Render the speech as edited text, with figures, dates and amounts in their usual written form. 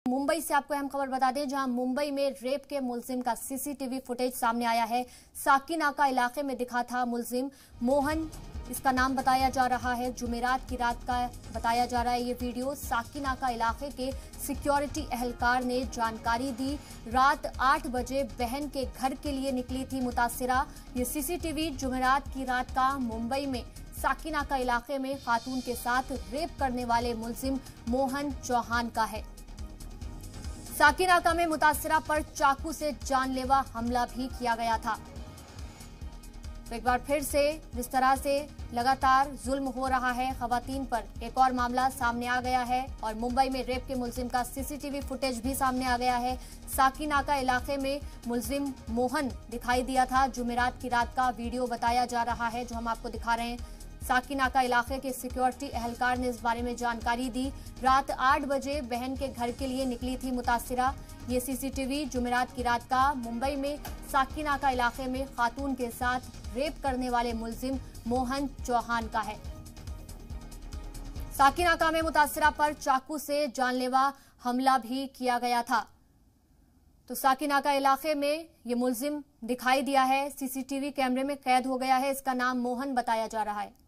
मुंबई से आपको अहम खबर बता दें, जहां मुंबई में रेप के मुलजिम का सीसीटीवी फुटेज सामने आया है। साकीनाका इलाके में दिखा था मुलजिम मोहन, इसका नाम बताया जा रहा है। जुमेरात की रात का बताया जा रहा है ये वीडियो। साकीनाका इलाके के सिक्योरिटी एहलकार ने जानकारी दी। रात 8 बजे बहन के घर के लिए निकली थी मुतासिरा। ये सीसीटीवी जुमेरात की रात का मुंबई में साकीनाका इलाके में खातून के साथ रेप करने वाले मुलजिम मोहन चौहान का है। साकीनाका में मुतासिरा पर चाकू से जानलेवा हमला भी किया गया था। तो एक बार फिर से जिस तरह से लगातार जुल्म हो रहा है खवातीन पर, एक और मामला सामने आ गया है और मुंबई में रेप के मुलजिम का सीसीटीवी फुटेज भी सामने आ गया है। साकीनाका इलाके में मुलजिम मोहन दिखाई दिया था। जुमेरात की रात का वीडियो बताया जा रहा है जो हम आपको दिखा रहे हैं। साकीनाका इलाके के सिक्योरिटी एहलकार ने इस बारे में जानकारी दी। रात 8 बजे बहन के घर के लिए निकली थी मुतासिरा। ये सीसीटीवी जुमेरात की रात का मुंबई में साकीनाका इलाके में खातून के साथ रेप करने वाले मुलजिम मोहन चौहान का है। साकीनाका में मुतासिरा पर चाकू से जानलेवा हमला भी किया गया था। तो साकीनाका इलाके में ये मुलजिम दिखाई दिया है, सीसीटीवी कैमरे में कैद हो गया है। इसका नाम मोहन बताया जा रहा है।